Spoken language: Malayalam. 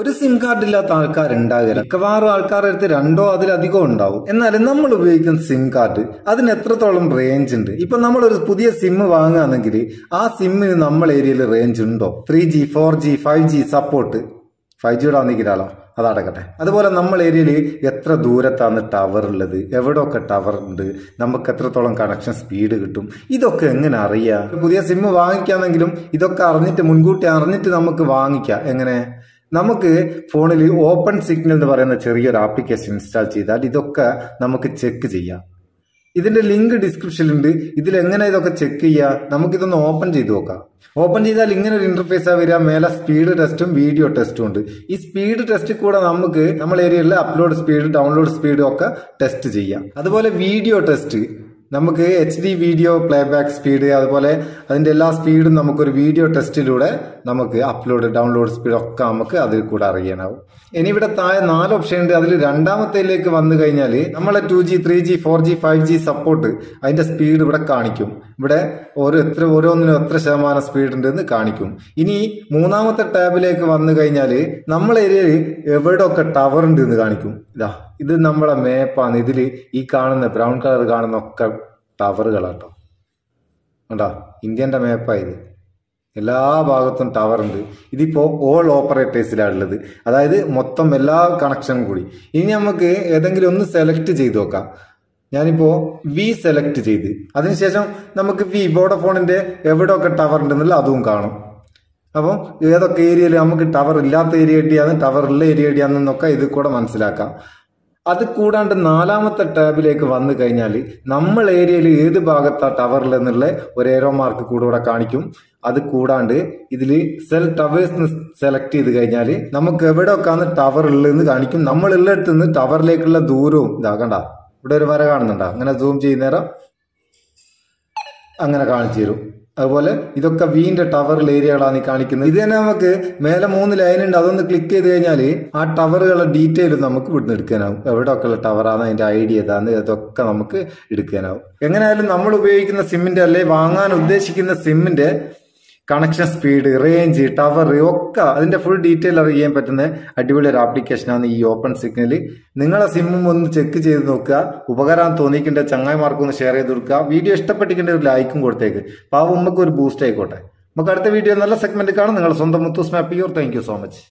ഒരു സിം കാർഡ് ഇല്ലാത്ത ആൾക്കാരുണ്ടാകില്ല. മിക്കവാറും ആൾക്കാരുടെ അടുത്ത് രണ്ടോ അതിലധികം ഉണ്ടാവും. എന്നാലും നമ്മൾ ഉപയോഗിക്കുന്ന സിം കാർഡ് അതിന് എത്രത്തോളം റേഞ്ച് ഉണ്ട്? ഇപ്പൊ നമ്മളൊരു പുതിയ സിം വാങ്ങുകയാണെങ്കിൽ ആ സിമ്മിന് നമ്മളെ ഏരിയയിൽ റേഞ്ച് ഉണ്ടോ? 3G 4G 5G support 5G വന്നിക്കില്ലാലോ, അതടക്കട്ടെ. അതുപോലെ നമ്മൾ ഏരിയയിൽ എത്ര ദൂരത്താണ് ടവർ ഉള്ളത്, എവിടെയൊക്കെ ടവർ ഉണ്ട്, നമുക്ക് എത്രത്തോളം കണക്ഷൻ സ്പീഡ് കിട്ടും, ഇതൊക്കെ എങ്ങനെ അറിയാം? പുതിയ സിം വാങ്ങിക്കാന്നെങ്കിലും ഇതൊക്കെ അറിഞ്ഞിട്ട് മുൻകൂട്ടി അറിഞ്ഞിട്ട് നമുക്ക് വാങ്ങിക്കാം. എങ്ങനെ? നമുക്ക് ഫോണിൽ ഓപ്പൺ സിഗ്നൽ എന്ന് പറയുന്ന ചെറിയൊരു ആപ്ലിക്കേഷൻ ഇൻസ്റ്റാൾ ചെയ്താൽ ഇതൊക്കെ നമുക്ക് ചെക്ക് ചെയ്യാം. ഇതിന്റെ ലിങ്ക് ഡിസ്ക്രിപ്ഷനിലുണ്ട്. ഇതിൽ എങ്ങനെ ഇതൊക്കെ ചെക്ക് ചെയ്യുക? നമുക്കിതൊന്ന് ഓപ്പൺ ചെയ്ത് നോക്കാം. ഓപ്പൺ ചെയ്താൽ ഇങ്ങനെ ഒരു ഇന്റർഫേസ് വരിക. മേലെ സ്പീഡ് ടെസ്റ്റും വീഡിയോ ടെസ്റ്റും ഉണ്ട്. ഈ സ്പീഡ് ടെസ്റ്റ് കൂടെ നമുക്ക് നമ്മുടെ ഏരിയയിൽ അപ്ലോഡ് സ്പീഡ് ഡൗൺലോഡ് സ്പീഡും ഒക്കെ ടെസ്റ്റ് ചെയ്യാം. അതുപോലെ വീഡിയോ ടെസ്റ്റ് നമുക്ക് HD വീഡിയോ പ്ലേബാക്ക് സ്പീഡ്, അതുപോലെ അതിന്റെ എല്ലാ സ്പീഡും നമുക്കൊരു വീഡിയോ ടെസ്റ്റിലൂടെ നമുക്ക് അപ്ലോഡ് ഡൗൺലോഡ് സ്പീഡ് ഒക്കെ നമുക്ക് അതിൽ കൂടെ അറിയാനാവും. ഇനി ഇവിടെ താഴെ 4 ഓപ്ഷൻ ഉണ്ട്. അതിൽ രണ്ടാമത്തേലേക്ക് വന്നു കഴിഞ്ഞാൽ നമ്മളെ 2G 3G 4G 5G support അതിന്റെ സ്പീഡ് ഇവിടെ കാണിക്കും. ഇവിടെ ഓരോന്നിനും എത്ര ശതമാനം സ്പീഡ് ഉണ്ടെന്ന് കാണിക്കും. ഇനി മൂന്നാമത്തെ ടാബിലേക്ക് വന്നു കഴിഞ്ഞാൽ നമ്മളെ ഏരിയയിൽ എവിടെയൊക്കെ ടവർ ഉണ്ട് എന്ന് കാണിക്കും. ഇത് നമ്മളെ മേപ്പാണ്. ഇതിൽ ഈ കാണുന്ന ബ്രൗൺ കളർ കാണുന്ന ഒക്കെ ടവറുകളാട്ടോ. കണ്ടോ, ഇന്ത്യന്റെ മേപ്പായത്. എല്ലാ ഭാഗത്തും ടവർ ഉണ്ട്. ഇതിപ്പോ ഓൾ ഓപ്പറേറ്റേഴ്സിലാണ് ഉള്ളത്, അതായത് മൊത്തം എല്ലാ കണക്ഷനും കൂടി. ഇനി നമുക്ക് ഏതെങ്കിലും ഒന്ന് സെലക്ട് ചെയ്ത് നോക്കാം. ഞാനിപ്പോ വി സെലക്ട് ചെയ്ത് അതിനുശേഷം നമുക്ക് വോഡഫോണിന്റെ എവിടെയൊക്കെ ടവർ ഉണ്ടെന്നുള്ള അതും കാണും. അപ്പം ഏതൊക്കെ ഏരിയയിൽ നമുക്ക് ടവർ ഇല്ലാത്ത ഏരിയ എവിടെയാണ്, ടവർ ഉള്ള ഏരിയ എവിടെയാണെന്നൊക്കെ ഇത് കൂടെ മനസ്സിലാക്കാം. അത് കൂടാണ്ട് 4ാമത്തെ ടാബിലേക്ക് വന്നു കഴിഞ്ഞാൽ നമ്മൾ ഏരിയയിൽ ഏത് ഭാഗത്താണ് ടവറിൽ എന്നുള്ള ഒരു ഏരോ മാർക്ക് കൂടെ കാണിക്കും. അത് കൂടാണ്ട് ഇതിൽ സെൽ ടവേഴ്സ് സെലക്ട് ചെയ്ത് കഴിഞ്ഞാൽ നമുക്ക് എവിടെയൊക്കെയാണ് ടവർ ഉള്ളതെന്ന് കാണിക്കും. നമ്മൾ ഉള്ളിടത്ത് നിന്ന് ടവറിലേക്കുള്ള ദൂരവും ഇതാകണ്ട. ഇവിടെ ഒരു വര കാണുന്നുണ്ടോ? അങ്ങനെ സൂം ചെയ്യുന്നേരം അങ്ങനെ കാണിച്ചു തരും. അതുപോലെ ഇതൊക്കെ വീന്റെ ടവറിൽ ഏരിയകളാണ് ഈ കാണിക്കുന്നത്. ഇത് തന്നെ നമുക്ക് മേലെ 3 ലൈൻ ഉണ്ട്. അതൊന്ന് ക്ലിക്ക് ചെയ്ത് കഴിഞ്ഞാൽ ആ ടവറുകളുടെ ഡീറ്റെയിൽ നമുക്ക് ഇവിടുന്ന് എടുക്കാനാവും. എവിടെയൊക്കെ ഉള്ള ടവറാണ്, അതിന്റെ ഐഡിയ ഏതാന്ന്, ഇതൊക്കെ നമുക്ക് എടുക്കാനാവും. എങ്ങനെയായാലും നമ്മൾ ഉപയോഗിക്കുന്ന സിമ്മിന്റെ അല്ലെ വാങ്ങാൻ ഉദ്ദേശിക്കുന്ന സിമ്മിന്റെ കണക്ഷൻ സ്പീഡ്, റേഞ്ച്, ടവർ ഒക്കെ അതിന്റെ ഫുൾ ഡീറ്റെയിൽ അറിയാൻ പറ്റുന്ന അടിപൊളി ഒരു ആപ്ലിക്കേഷനാണ് ഈ ഓപ്പൺ സിഗ്നൽ. നിങ്ങളെ സിമ്മും ഒന്ന് ചെക്ക് ചെയ്ത് നോക്കുക. ഉപകാരം തോന്നിക്കേണ്ട ചങ്ങായിമാർക്കും ഒന്ന് ഷെയർ ചെയ്ത് കൊടുക്കുക. വീഡിയോ ഇഷ്ടപ്പെട്ടിക്കേണ്ട ഒരു ലൈക്കും കൊടുത്തേക്ക്. പാവം നമുക്ക് ഒരു ബൂസ്റ്റ് ആയിക്കോട്ടെ. നമുക്ക് അടുത്ത വീഡിയോ നല്ല സെഗ്മെന്റ് കാണാം. നിങ്ങളുടെ സ്വന്തം Muthoos Meppayyur. Thank you so much.